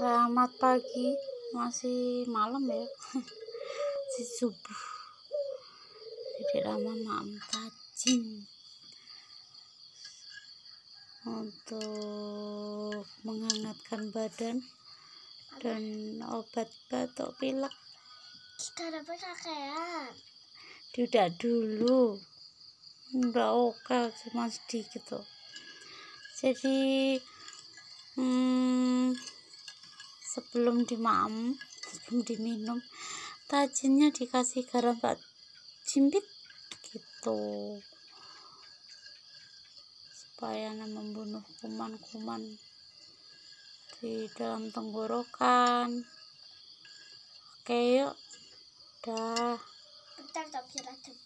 Selamat pagi, masih malam ya. Si subuh. Jadi lama Mam Tajin untuk menghangatkan badan dan obat batuk pilek. Kita dapat pakaian. Tidak dulu, udah oke, cuma sedikit tuh. Jadi sebelum diminum, tajinnya dikasih garam Pak Cimbit gitu, supaya membunuh kuman-kuman di dalam tenggorokan. Oke yuk, dah. Bentar tapi racun.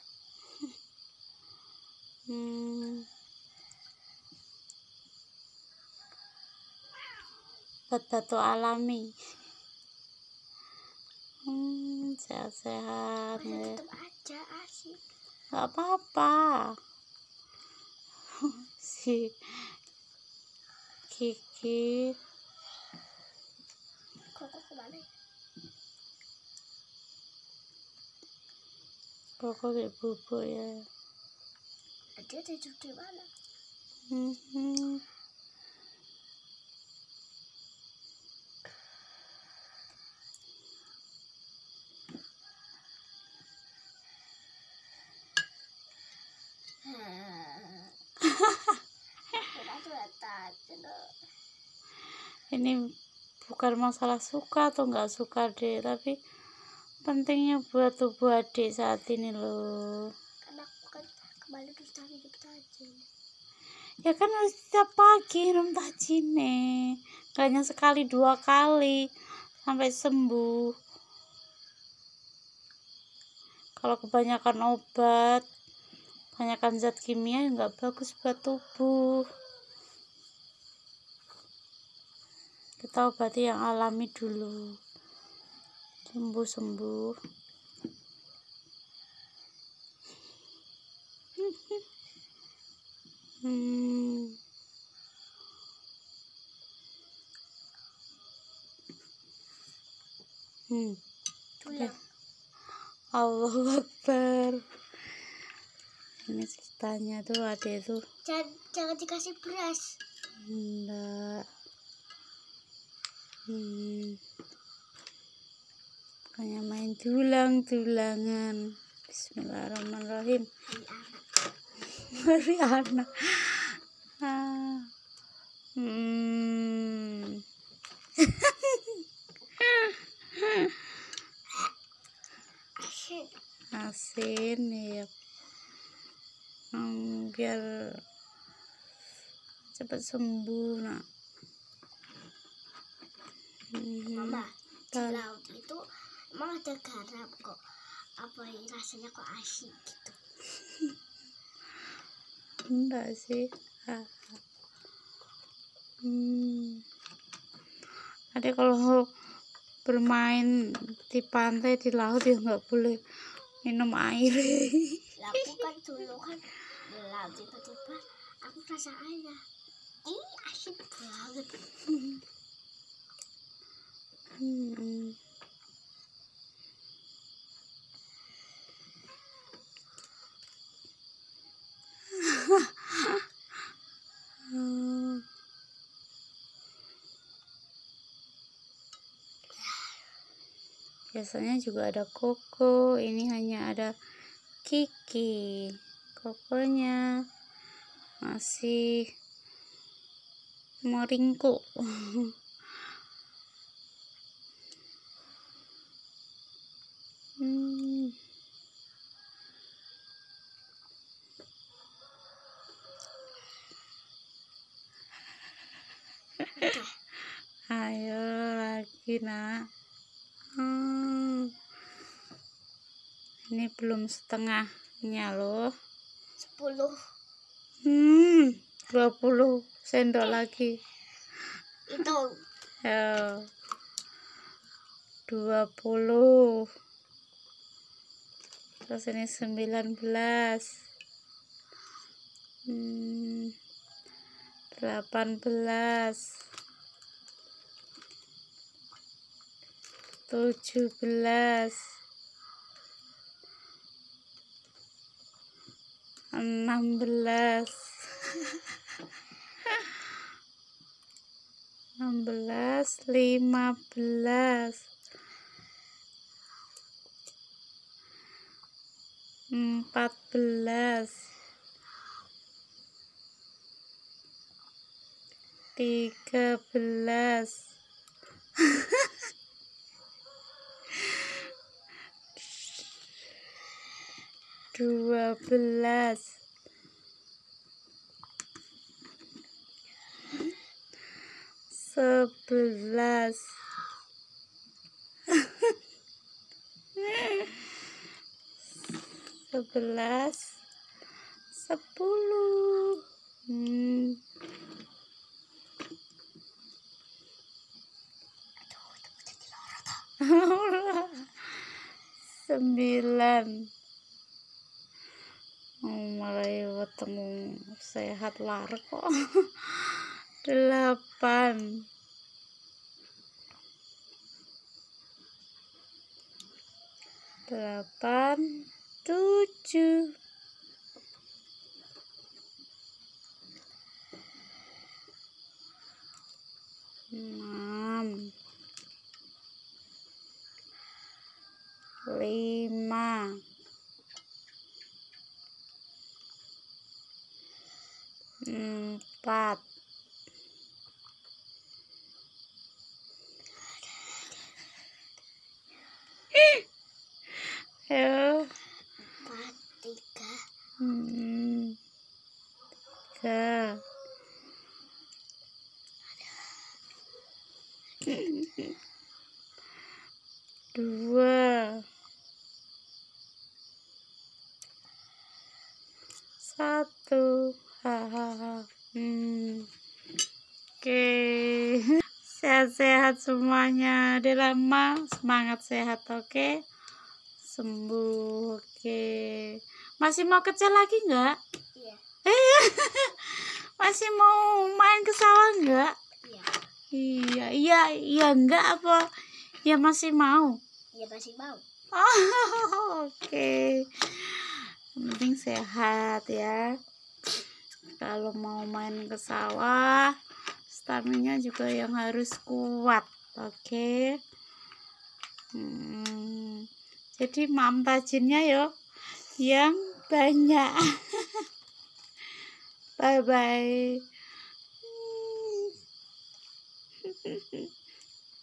Obat batuk alami. Sehat-sehat ya. Tetap aja asik. Gak apa-apa. Si Kiki Koko kemana? Koko kayak bubuk ya. Dia tidur di mana? Ini bukan masalah suka atau nggak suka deh, tapi pentingnya buat tubuh adik saat ini loh. Anakku kan kembali terus hidup tajin. Ya kan harus setiap pagi minum tajin nih, gak hanya sekali 2 kali sampai sembuh. Kalau kebanyakan obat, kebanyakan zat kimia nggak bagus buat tubuh. Kita obati yang alami dulu, sembuh-sembuh. Tulang. Allahu Akbar. Ini ceritanya tuh adek tuh. Jangan dikasih beras. Enggak. Makanya main tulang-tulangan. Bismillahirrahmanirrahim. Hari anak. Asin ya. Biar cepat sembuh nak. Mama, di laut itu emang ada garam kok. Apa rasanya kok asin gitu? Enggak sih. Ada kalau bermain di pantai, di laut ya nggak boleh minum air. Aku kan dulu kan di laut tiba-tiba aku rasa air. Ini asin banget. Biasanya juga ada Koko, ini hanya ada Kiki. Kokonya masih meringkuk. Ayo lagi nak. Ini belum setengahnya loh. 10. 20 sendok lagi. Itu. Ya. 20. Terus ini 19. 18. 17, 16, 15, 14, 13, 12, 11, 10, 9. Mulai weteng sehat lar kok. 8, 7, 6, 5, 4, 4, 3, 3, 2, 1. Hahaha. Oke. Sehat-sehat semuanya. Dilema semangat sehat, oke? Sembuh, oke. Masih mau kecil lagi nggak? Iya. Masih mau main ke sawah nggak? Iya. Iya enggak apa? Ya masih mau. Iya masih mau. Oh, oke. Yang penting sehat ya. Kalau mau main ke sawah, stamina juga yang harus kuat, oke? Jadi mam tajinnya yo yang banyak. Bye bye.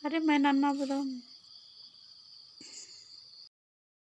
Ada mainan apa dong?